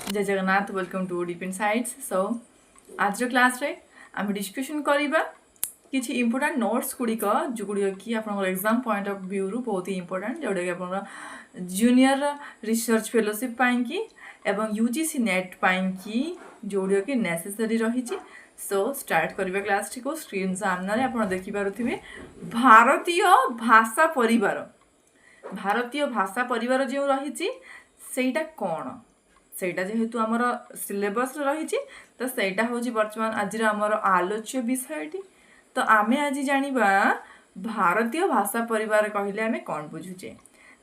जय Jagannath welcome to deep insights. So आज class रे आम डिस्कशन करवा किसी इंपोर्टाट नोट्स गुड़िक जो गुड़िक कि आप एग्जाम पॉइंट ऑफ व्यू रु बहुत ही इंपोर्टाट जोटा कि आप जूनियर रिसर्च फेलोशिप पाई एवं यूजीसी नेट पाई जो गुड़िक कि नेसेसरी रही। सो स्टार्ट करवा क्लास टी को स्क्रीन सामने आप देखिपे भारतीय भाषा परिवार जो रही सेटा कौन सेटा जेहेतु आमर सिलेबस रही तो सेटा हूँ बर्तमान आज आमर आलोच्य विषयटी। तो आमे आज जानिबा भारतीय भाषा परिवार कहले आमे कौन बुझुचे।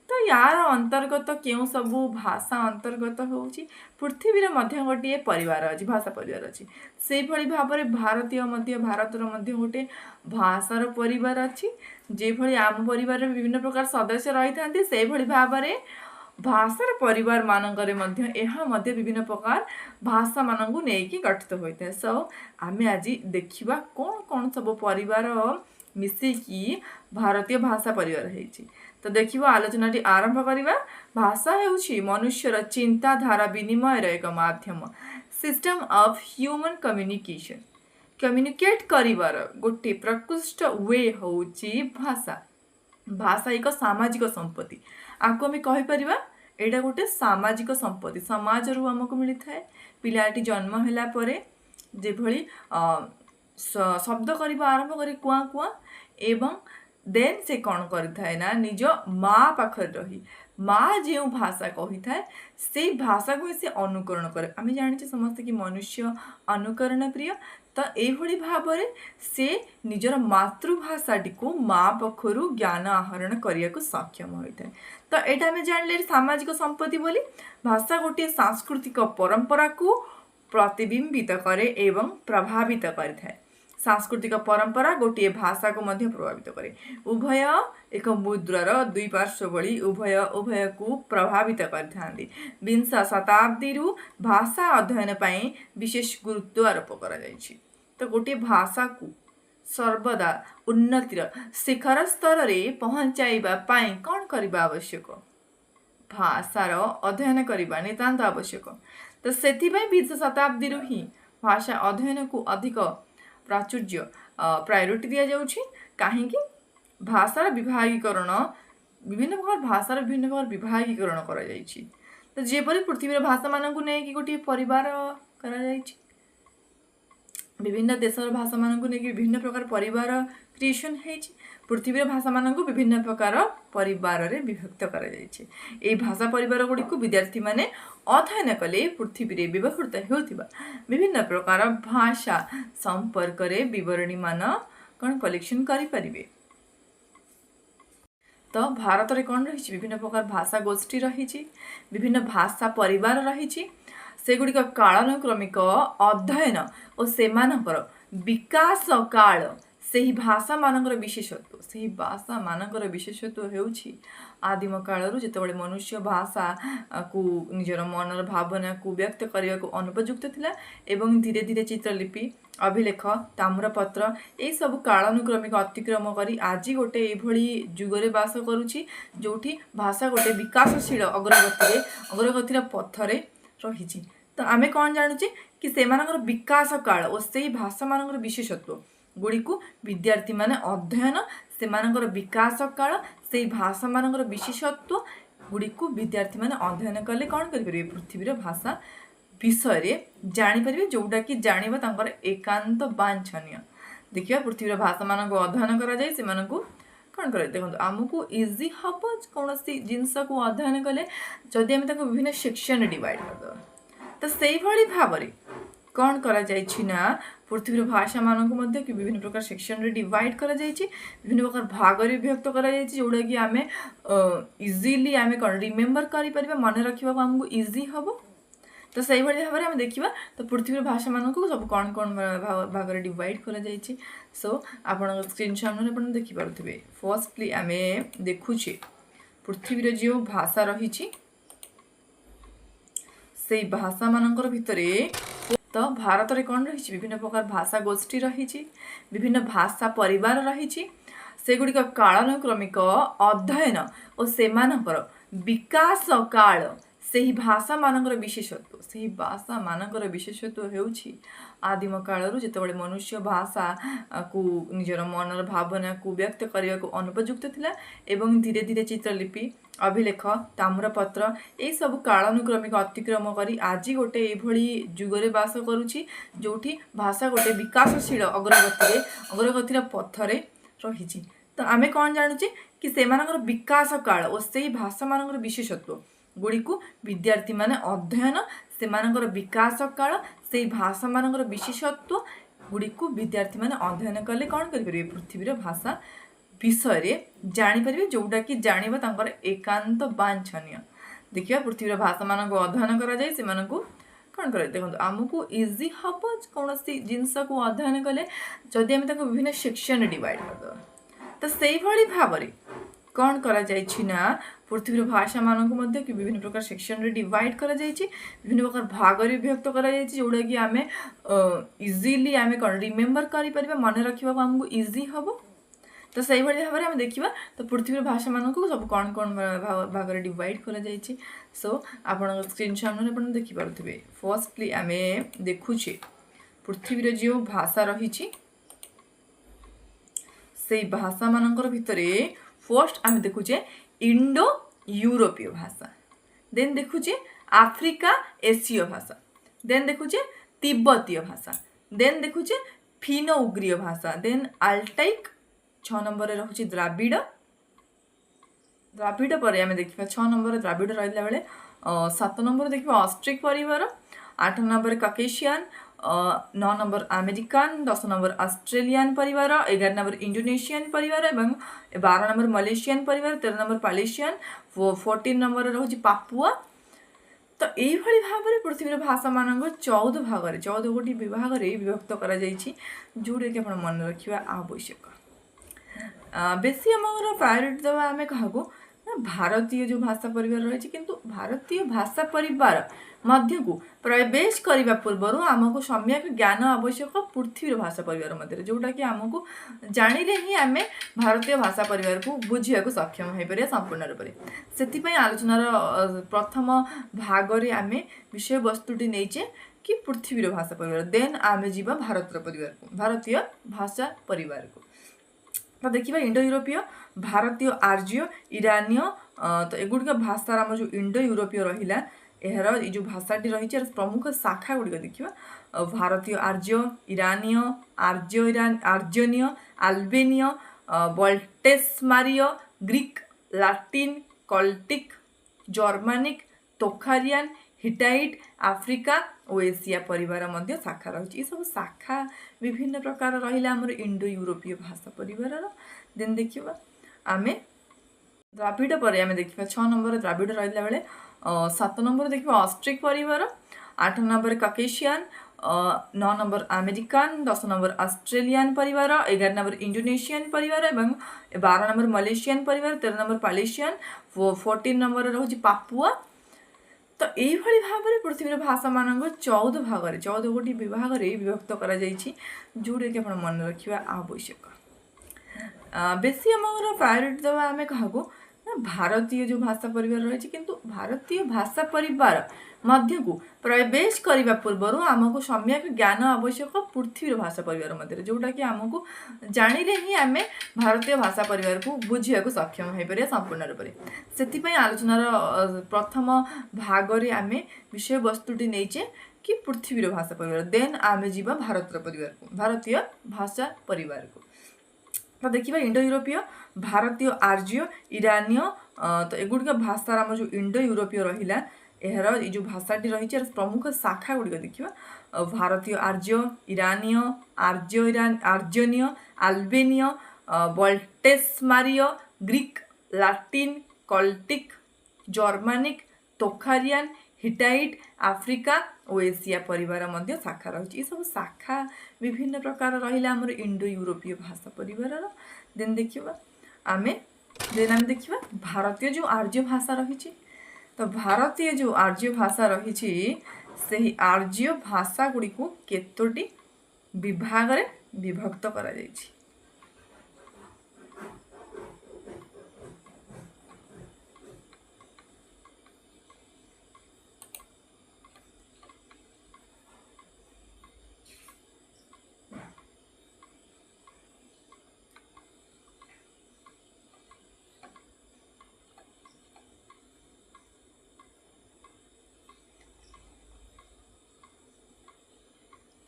तो यार अंतर्गत क्यों सबू भाषा अंतर्गत होउची पृथ्वी मध्य गोटे परिवार अच्छी भाषा परिवार अच्छी से भली भाव भारतीय मध्य भारतर मध्य गोटे भाषार परिवार अच्छी जे भली आम परिवार विभिन्न प्रकार सदस्य रही था से भली भाव भाषार परिवार मानकरे मध्य विभिन्न प्रकार भाषा मानकु नेकी गठित होता है। सो आमे आज देखिबा कौन कौन सब परिवार मिसिकी भारतीय भाषा परिवार है। तो देखिबा आलोचना आरंभ करवा। भाषा हेउछि मनुष्यर चिंताधारा विनिमयर एक माध्यम system of human communication communicate करिवार गोटे प्रकृष्ट वे होउछि भाषा। भाषा एक सामाजिक संपत्ति आपको आम कहीपर यहाँ गोटे सामाजिक संपत्ति समाज रू आमको मिलता है। पिलाटी जन्म है जेभली शब्द करने आरंभ करे कुआ कुआ एवं देन से कौन करें ना निज माँ पाखर रही माँ जो भाषा कही था से भाषा को से अनुकरण करे। आम जाने समस्त कि मनुष्य अनुकरण प्रिय। तो यही भाव से निजर मातृभाषाटी को माँ पक्षर ज्ञान आहरण करने को सक्षम होता है। तो यहाँ आम जान सामाजिक संपत्ति बोली भाषा गोटे सांस्कृतिक परंपरा को प्रतिबिंबित करे एवं प्रभावित करे। सांस्कृतिक परंपरा गोटे भाषा को मध्य प्रभावित करे। उभय एक मुद्रार दुई पार्श्व भली उभय उभय को प्रभावित करथांती। विंश शताब्दी भाषा अध्ययन पाई विशेष गुरुत्व आरोप करा जायछि। तो गोटे भाषा को सर्वदा उन्नतिर शिखर स्तर रे पहुंचाइबा पाई कौन करबा आवश्यक भाषार अध्ययन करबा नितांत आवश्यक। तो सेथिबाई विंश शताब्दी ही भाषा अध्ययन को अधिक प्राचुर्य प्रायोरिटी दिया जाउछि। कहीं भाषार विभागीकरण विभिन्न प्रकार भाषार विभिन्न प्रकार विभागीकरण करा जाइछि। तो जेपरि पृथ्वी भाषा मानकु नै कि गोटे परिवार करा जाइछि विभिन्न देशर भाषा मानकु नै कि विभिन्न प्रकार परिवार क्रिएशन हेछि। पृथ्वी भाषा मानकु विभिन्न प्रकार परिवार रे विभक्त करा जाइछि। एई भाषा परिवार गुडी को विद्यार्थी माने अध्ययन कले पृथ्वी रे व्यवहृत हेउथिबा विभिन्न प्रकार भाषा संपर्क रे विवरणी मान कौन कलेक्शन करि परिबे। तो भारत रे कौन रही विभिन्न प्रकार भाषा गोष्ठी रही विभिन्न भाषा परिवार रही सेगुड़िक कालानुक्रमिक अध्ययन और सेमानकर विकास काल से ही भाषा मानकर विशेषत्व से ही भाषा मानकर विशेषत्व हेउछि आदिम कालरू जेतेबेले मनुष्य भाषा को निजर मनर भावना को व्यक्त करने को अनुपयुक्त थिला एवं धीरे धीरे चित्रलिपि अभिलेख ताम्रपत्र यही सब कालानुक्रमिक अतिक्रम करी आज गोटे यही जुगरे बास करुछि जोठी भाषा गोटे विकासशील अग्रगतिर पथरे रही। तो आमे कौन जानुचे कि सेमानकर विकास काल और से भाषा मानकर विशेषत्व गुड़ी को विद्यार्थी माने अध्ययन सेमानकर विकास काल से भाषा मानकर विशेषत्व गुड़ी को विद्यार्थी माने अध्ययन कले कौन करें पृथ्वी भाषा विषय रे जानी परिबे जोटा कि जानिबा तांकर एकांत वांछनीय। देखिए पृथ्वी भाषा मान को अध्ययन करा जाए से मानकु कौन करे देखो आमको इजी हम कौन सी जिनस को अध्ययन कले जदि आम विभिन्न सेक्शन डिवाइड करदे तो से भाव कौन करा जाइछि ना पृथ्वी भाषा मानक मध्य कि विभिन्न प्रकार सेक्शन रे डिवाइड करा जाइछि विभिन्न प्रकार भाग रे विभक्त करा जाइछि जोड़ा कि आमे इजीली आमे कौन रिमेम्बर करि परिबा मन रखिबा हमको इजी हबो। तो सही भाव में आम देखा तो पृथ्वी भाषा मानक सब कौन कौन भाग में डिवाइड कर जाइए। सो आप स्क्रीन सामने आप देखिपे फर्स्टली आम देखुचे पृथ्वी जो भाषा रही से भाषा मानकर भितर तो भारत रे कौन रही विभिन्न प्रकार भाषा गोष्ठी रही विभिन्न भाषा परिवार रही सेगुड़िक कालानुक्रमिक अध्ययन और सेमानकर विकास काल ସେହି ଭାଷାମାନଙ୍କର ବିଶେଷତ୍ୱ ସେହି ଭାଷାମାନଙ୍କର ବିଶେଷତ୍ୱ ହେଉଛି ଆଦିମ କାଳରୁ ଯେତେବେଳେ ମନୁଷ୍ୟ ଭାଷାକୁ ନିଜର ମନର ଭାବନାକୁ ବ୍ୟକ୍ତ କରିବାକୁ ଅନୁପଯୁକ୍ତ ଥିଲା ଏବଂ ଧୀରେ ଧୀରେ ଚିତ୍ରଲିପି ଅଭିଲେଖ ତାମ୍ରପତ୍ର ଏହିସବୁ କାଳାନୁକ୍ରମିକ ଅତିକ୍ରମ କରି ଆଜି ଗୋଟେ ଏଇଭଳି ଯୁଗରେ ବାସ କରୁଛି ଯେଉଁଠି ଭାଷା ଗୋଟେ ବିକାଶଶୀଳ ଅଗ୍ରଗତିର ପଥରେ ରହିଛି। ତ ଆମେ କ'ଣ ଜାଣୁଛେ କି ସେମାନଙ୍କର ବିକାଶ କାଳ ଓ ସେଇ ଭାଷାମାନଙ୍କର ବିଶେଷତ୍ୱ ଗୁଡ଼ିକୁ ବିଦ୍ୟାର୍ଥୀମାନେ ଅଧ୍ୟୟନ ସେମାନଙ୍କର ବିକାଶ କାଳ ସେଇ ଭାଷାମାନଙ୍କର ବିଶେଷତ୍ୱ ଗୁଡ଼ିକୁ ବିଦ୍ୟାର୍ଥୀମାନେ ଅଧ୍ୟୟନ କଲେ କ'ଣ କରିପାରିବେ ପୃଥିବୀର ଭାଷା ବିଷୟରେ ଜାଣିପାରିବେ ଯେଉଁଟାକି ଜାଣିବା ତାଙ୍କର ଏକାନ୍ତ ବାଞ୍ଛନୀୟ। ଦେଖିବା ପୃଥିବୀର ଭାଷାମାନଙ୍କୁ ଅଧ୍ୟୟନ କରାଯାଏ ସେମାନଙ୍କୁ କ'ଣ କରାଯାଏ ଦେଖନ୍ତୁ ଆମକୁ ଇଜି ହେବ କୌଣସି ଜିନିଷକୁ ଅଧ୍ୟୟନ କଲେ ଯଦି ଆମେ ତାକୁ ବିଭିନ୍ନ ସେକ୍ସନରେ ଡିଭାଇଡ଼ କରିଦେବା। ତ ସେଇଭଳି ଭାବରେ କ'ଣ କରାଯାଇଛି ନା ପୃଥିବୀର ଭାଷାମାନଙ୍କୁ ମଧ୍ୟ ବିଭିନ୍ନ ପ୍ରକାର ସେକ୍ସନରେ ଡିଭାଇଡ଼ କରାଯାଇଛି ବିଭିନ୍ନ ପ୍ରକାର ଭାଗରେ ବିଭକ୍ତ କରାଯାଇଛି ଯେଉଁଟାକି ଆମେ ଇଜିଲି ଆମେ କ'ଣ ରିମେମ୍ବର କରିପାରିବା ମନେ ରଖିବାକୁ ଆମକୁ ଇଜି ହେବ। ତ ସେଇଭଳି ଭାବରେ ଆମେ ଦେଖିବା ତ ପୃଥିବୀର ଭାଷାମାନଙ୍କୁ ସବୁ କ'ଣ କ'ଣ ଭାଗରେ ଡିଭାଇଡ଼ କରାଯାଇଛି। ସୋ ଆପଣଙ୍କ ସ୍କ୍ରିନ୍ ସାମ୍ନାରେ ଆପଣ ଦେଖିପାରୁଥିବେ। ଫର୍ଷ୍ଟଲି ଆମେ ଦେଖୁଛେ ପୃଥିବୀର ଯେଉଁ ଭାଷା ରହିଛି ସେଇ ଭାଷାମାନଙ୍କର ଭିତରେ ଫର୍ଷ୍ଟ ଆମେ ଦେଖୁଛେ ଇଣ୍ଡୋ ୟୁରୋପୀୟ ଭାଷା, ଦେନ୍ ଦେଖୁଛେ ଆଫ୍ରିକା ଏସୀୟ ଭାଷା, ଦେନ୍ ଦେଖୁଛେ ତିବ୍ବତୀୟ ଭାଷା, ଦେନ୍ ଦେଖୁଛେ ଫିନୋ ଉଗ୍ରୀୟ ଭାଷା, ଦେନ୍ ଆଲ୍ଟାଇକ୍, 6 ନମ୍ବରରେ ରହୁଛି ଦ୍ରାବିଡ଼ ପରେ ଆମେ ଦେଖିବା 6 ନମ୍ବରରେ ଦ୍ରାବିଡ଼ ରହିଲା ବେଳେ 7 ନମ୍ବର ଦେଖିବା ଅଷ୍ଟ୍ରିକ୍ ପରିବାର, 8 ନମ୍ବରରେ କକେସିଆନ୍, 9 ନମ୍ବର ଆମେରିକାନ୍, 10 ନମ୍ବର ଅଷ୍ଟ୍ରେଲିଆନ୍ ପରିବାର, 11 ନମ୍ବର ଇଣ୍ଡୋନେସିଆନ୍ ପରିବାର ଏବଂ 12 ନମ୍ବର ମାଲେସିଆନ୍ ପରିବାର, 13 ନମ୍ବର ପାଲେସିଆନ୍, 14 ନମ୍ବରରେ ରହୁଛି ପାପୁଆ। ତ ଏଇଭଳି ଭାବରେ ପୃଥିବୀର ଭାଷାମାନଙ୍କୁ 14 ଗୋଟି ବିଭାଗରେ ବିଭକ୍ତ କରାଯାଇଛି ଯେଉଁଟାକି ଆପଣ ମନେ ରଖିବା ଆବଶ୍ୟକ। ବେଶୀ ଆମର ପ୍ରାୟୋରିଟି ଦେବା ଆମେ କାହାକୁ ନା ଭାରତୀୟ ଯେଉଁ ଭାଷା ପରିବାର ରହିଛି କିନ୍ତୁ ଭାରତୀୟ ଭାଷା ପରିବାର ମଧ୍ୟକୁ ପ୍ରବେଶ କରିବା ପୂର୍ବରୁ ଆମକୁ ସମ୍ୟକ ଜ୍ଞାନ ଆବଶ୍ୟକ ପୃଥିବୀର ଭାଷା ପରିବାର ମଧ୍ୟରେ ଯେଉଁଟାକି ଆମକୁ ଜାଣିଲେ ହିଁ ଆମେ ଭାରତୀୟ ଭାଷା ପରିବାରକୁ ବୁଝିବାକୁ ସକ୍ଷମ ହୋଇପାରିବା ସମ୍ପୂର୍ଣ୍ଣ ରୂପରେ। ସେଥିପାଇଁ ଆଲୋଚନାର ପ୍ରଥମ ଭାଗରେ ଆମେ ବିଷୟବସ୍ତୁଟି ନେଇଛେ କି ପୃଥିବୀର ଭାଷା ପରିବାର, ଦେନ୍ ଆମେ ଯିବା ଭାରତୀୟ ଭାଷା ପରିବାରକୁ। ତ ଦେଖିବା ଇଣ୍ଡୋ ୟୁରୋପୀୟ, ଭାରତୀୟ ଆର୍ଯ୍ୟ, ଇରାନୀୟ। ତ ଏଗୁଡ଼ିକ ଭାଷାର ଆମର ଯେଉଁ ଇଣ୍ଡୋ ୟୁରୋପୀୟ ରହିଲା ଏହାର ଏଇ ଯେଉଁ ଭାଷାଟି ରହିଛି ଏହାର ପ୍ରମୁଖ ଶାଖା ଗୁଡ଼ିକ ଦେଖିବା ଭାରତୀୟ ଆର୍ଯ୍ୟ, ଇରାନୀୟ, ଆର୍ଯ୍ୟନୀୟ, ଆଲବେନୀୟ, ବଲ୍ଟେସମାରୀୟ, ଗ୍ରୀକ୍, ଲାଟିନ୍, କଲ୍ଟିକ୍, ଜର୍ମାନିକ୍, ତୋଖାରିଆନ୍, ହିଟାଇଟ୍, ଆଫ୍ରିକା ଓ ଏସିଆ ପରିବାର ମଧ୍ୟ ଶାଖା ରହିଛି। ଏସବୁ ଶାଖା ବିଭିନ୍ନ ପ୍ରକାର ରହିଲା ଆମର ଇଣ୍ଡୋ ୟୁରୋପୀୟ ଭାଷା ପରିବାରର। ଦେନ୍ ଦେଖିବା ଆମେ ଦ୍ରାବିଡ଼ ପରେ ଆମେ ଦେଖିବା 6 ନମ୍ବରରେ ଦ୍ରାବିଡ଼ ରହିଲା ବେଳେ 7 ନମ୍ବର ଦେଖିବା ଅଷ୍ଟ୍ରିକ୍ ପରିବାର, 8 ନମ୍ବରରେ କକେସିଆନ୍, 9 ନମ୍ବର ଆମେରିକାନ୍, 10 ନମ୍ବର ଅଷ୍ଟ୍ରେଲିଆନ୍ ପରିବାର, 11 ନମ୍ବର ଇଣ୍ଡୋନେସିଆନ୍ ପରିବାର ଏବଂ 12 ନମ୍ବର ମାଲେସିଆନ୍ ପରିବାର, 13 ନମ୍ବର ପାଲେସିଆନ୍, 14 ନମ୍ବରରେ ରହୁଛି ପାପୁଆ। ତ ଏଇଭଳି ଭାବରେ ପୃଥିବୀର ଭାଷାମାନଙ୍କୁ 14 ଗୋଟି ବିଭାଗରେ ବିଭକ୍ତ କରାଯାଇଛି ଯେଉଁଟାକି ଆପଣ ମନେ ରଖିବା ଆବଶ୍ୟକ। ବେଶୀ ଆମର ପ୍ରାୟୋରିଟି ଦେବା ଆମେ କାହାକୁ ନା ଭାରତୀୟ ଯେଉଁ ଭାଷା ପରିବାର ରହିଛି କିନ୍ତୁ ଭାରତୀୟ ଭାଷା ପରିବାର ମଧ୍ୟକୁ ପ୍ରବେଶ କରିବା ପୂର୍ବରୁ ଆମକୁ ସମ୍ୟକ ଜ୍ଞାନ ଆବଶ୍ୟକ ପୃଥିବୀର ଭାଷା ପରିବାର ମଧ୍ୟରେ ଯେଉଁଟାକି ଆମକୁ ଜାଣିଲେ ହିଁ ଆମେ ଭାରତୀୟ ଭାଷା ପରିବାରକୁ ବୁଝିବାକୁ ସକ୍ଷମ ହୋଇପାରିବା ସମ୍ପୂର୍ଣ୍ଣ ରୂପରେ। ସେଥିପାଇଁ ଆଲୋଚନାର ପ୍ରଥମ ଭାଗରେ ଆମେ ବିଷୟବସ୍ତୁଟି ନେଇଛେ କି ପୃଥିବୀର ଭାଷା ପରିବାର, ଦେନ୍ ଆମେ ଯିବା ଭାରତୀୟ ଭାଷା ପରିବାରକୁ। ତ ଦେଖିବା ଇଣ୍ଡୋ ୟୁରୋପୀୟ, ଭାରତୀୟ ଆର୍ଯ୍ୟ, ଇରାନୀୟ। ତ ଏଗୁଡ଼ିକ ଭାଷାର ଆମର ଯେଉଁ ଇଣ୍ଡୋ ୟୁରୋପୀୟ ରହିଲା ଏହାର ଏଇ ଯେଉଁ ଭାଷାଟି ରହିଛି ଏହାର ପ୍ରମୁଖ ଶାଖା ଗୁଡ଼ିକ ଦେଖିବା ଭାରତୀୟ ଆର୍ଯ୍ୟ, ଇରାନୀୟ, ଆର୍ଯ୍ୟନୀୟ, ଆଲବେନୀୟ, ବଲ୍ଟେସମାରୀୟ, ଗ୍ରୀକ୍, ଲାଟିନ୍, କଲ୍ଟିକ୍, ଜର୍ମାନିକ୍, ତୋଖାରିଆନ୍, ହିଟାଇଟ୍, ଆଫ୍ରିକା ଓ ଏସିଆ ପରିବାର ମଧ୍ୟ ଶାଖା ରହିଛି। ଏସବୁ ଶାଖା ବିଭିନ୍ନ ପ୍ରକାର ରହିଲା ଆମର ଇଣ୍ଡୋ ୟୁରୋପୀୟ ଭାଷା ପରିବାରର। ଦେନ୍ ଆମେ ଦେଖିବା ଭାରତୀୟ ଯେଉଁ ଆର୍ଯ୍ୟ ଭାଷା ରହିଛି। ତ ଭାରତୀୟ ଯେଉଁ ଆର୍ଯ୍ୟ ଭାଷା ରହିଛି ସେହି ଆର୍ଯ୍ୟ ଭାଷା ଗୁଡ଼ିକୁ କେତୋଟି ବିଭାଗରେ ବିଭକ୍ତ କରାଯାଇଛି।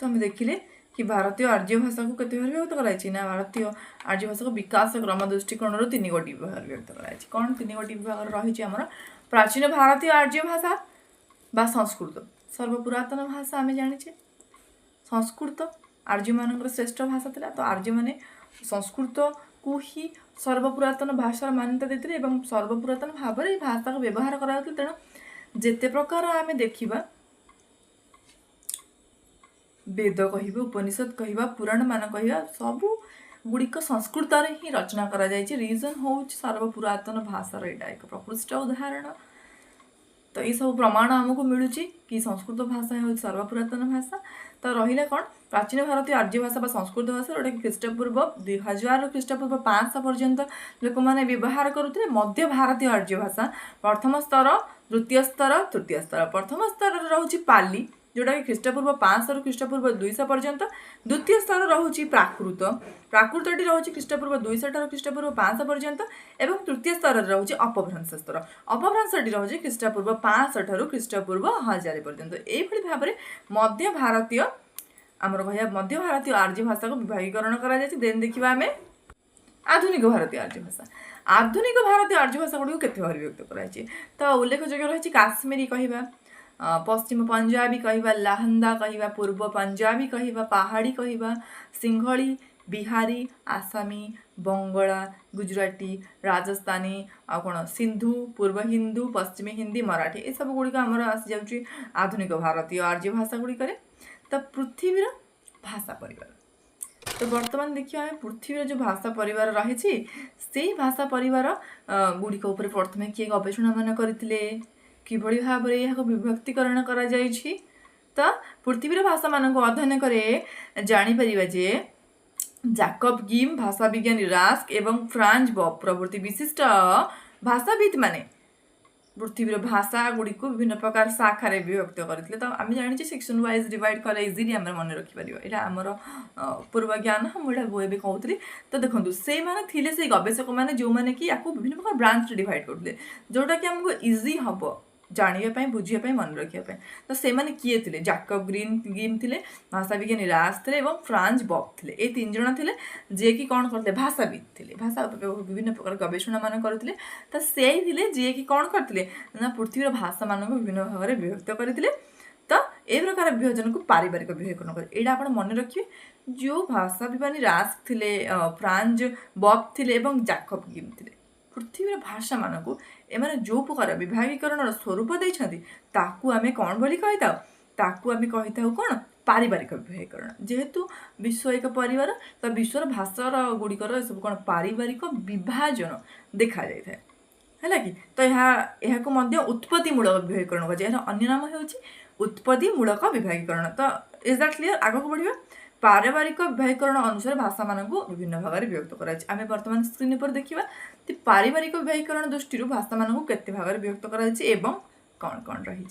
तो आम देखिले कि भारतीय आर्य भाषा को केते भाग व्यक्त कराई ना भारतीय आर्य भाषा को विकास क्रम दृष्टिकोण तीन गोटी विभाग व्यक्त कराई कौन तीन गोटी विभाग रही आमर प्राचीन भारतीय आर्य भाषा बा संस्कृत सर्वपुरातन भाषा आम जाने संस्कृत आर्य मान श्रेष्ठ भाषा था तो आर्य माने संस्कृत को ही सर्वपुरातन भाषार मान्यता देते एवं सर्वपुरातन भाव में भाषा को व्यवहार करा तेणु जेते प्रकार आम देखा वेद कह उपनिषद कह पुराण मान कह सबू गुड़िक संस्कृत ही रचना करा जायछि रीजन हूँ सर्वपुरातन भाषार यहाँ एक प्रकृष्ट उदाहरण तो ये सब प्रमाण आमको मिलूँ कि संस्कृत भाषा हूँ सर्वपुरातन भाषा तो रहा कौन प्राचीन भारतीय आर्य भाषा संस्कृत भाषा जोटा कि ख्रीष्टपूर्व 2000 ख्रीष्टपूर्व 500 पर्यंत लोक मैंने व्यवहार करुले मध्य भारतीय आर्य भाषा प्रथम स्तर द्वितीय स्तर तृतीय स्तर प्रथम स्तर रोचे पाली जोटा कि ख्रीष्टपूर्व 500 ख्रीष्टपूर्व 200 पर्यंत द्वितीय स्तर रोचे प्राकृत प्राकृतटी रोचे ख्रीष्टपूर्व 200 ख्रीष्टपूर्व 500 पर्यंत एवं तृतीय स्तर रोचे अपभ्रंश स्तर अपभ्रंशटी रोचे ख्रीष्टपूर्व 500 ख्रीष्टपूर्व 1000 पर्यंत यही भाव में मध्य भारतीय आमर कह मध्य भारतीय आर्य भाषा को विभागीकरण करा देन देखा आम आधुनिक भारतीय आर्य भाषा आधुनिक भारतीय आर्य भाषा गुड़ केते भाग व्यक्त कराई तो उल्लेखযোग्य रही काश्मीरी कहवा पश्चिम पंजाबी कहवा लाहंदा कहवा पूर्व पंजाबी कहवा पहाड़ी कहवा सिंहली बिहारी आसामी बंगला गुजराती राजस्थानी आ कौन सिंधु पूर्व हिंदू पश्चिमी हिंदी मराठी ये सब गुड़िक आमर आसी जाऊँगी आधुनिक भारतीय आर्य भाषा गुड़िक तो पृथ्वीर भाषा परिवार तो वर्तमान देखिए आम पृथ्वीर जो भाषा परिवार रही से भाषा परिवार गुड़िक प्रथम किए गवेषणा मान करते किभली भाव में यहाँ विभक्तिकरण करा जाइछि तो पृथ्वीर भाषा मान अध्ययन करे जापर जे जाकब गिम भाषा विज्ञानी रास्क एवं फ्रांज बब प्रभृति विशिष्ट भाषाविद माने पृथ्वीर भाषा गुड़ी को विभिन्न प्रकार शाखा विभक्त करते तो आम जाने सेक्शन वाइज डिवाइड कले इजिली आम मन रखिपर यहाँ आमर पूर्व ज्ञान मुझे बोए भी कहूली तो देखो से माने से गवेषक मैंने जो मैंने कि या विभिन्न प्रकार ब्रांच डिवाइड करते जोटा कि आमको इजी हम जानापी बुझापी मन रखापी तो से किए थे जाकब गिम थे भाषा विज्ञानी रास थे और फ्रांज बब थे ये 3 जन थे जे कि कौन करते भाषाविद थे भाषा विभिन्न प्रकार गवेषणा मान करते तो से जे कि कौन करते ना पृथ्वीर भाषा मान विभिन्न भाव में विभक्त करते तो ये प्रकार विभाजन को पारिवारिक विभाजन कर यहाँ आप मन रखिए जो भाषा विज्ञानी रास थे फ्रांज बब थे जाकब गिम थे पृथ्वीर भाषा मान को एमाने जो प्रकार विभागीकरण स्वरूप देते आम कौन बोली कही ताकू आम कही कौन पारिवारिक विभागीकरण जेहेतु विश्व एक परिवार तो विश्वर भाषार गुड़िकर सब कौन पारिवारिक विभाजन देखा जाए है कि तो यहाँ उत्पत्तिमूलक विभागीकरण कह अन्य नाम हो उत्पत्तिमूलक विभागीकरण तो इज दैट क्लियर आग को बढ़िया पारिवारिक विभागीकरण अनुसार भाषा मान विभिन्न भाग में विभक्त कराई आम बर्तमान स्क्रीन पर देखा पारिवारिक विभागीकरण दृष्टि भाषा मान केते भाग में विभक्त कराई एवं कौन कौन रही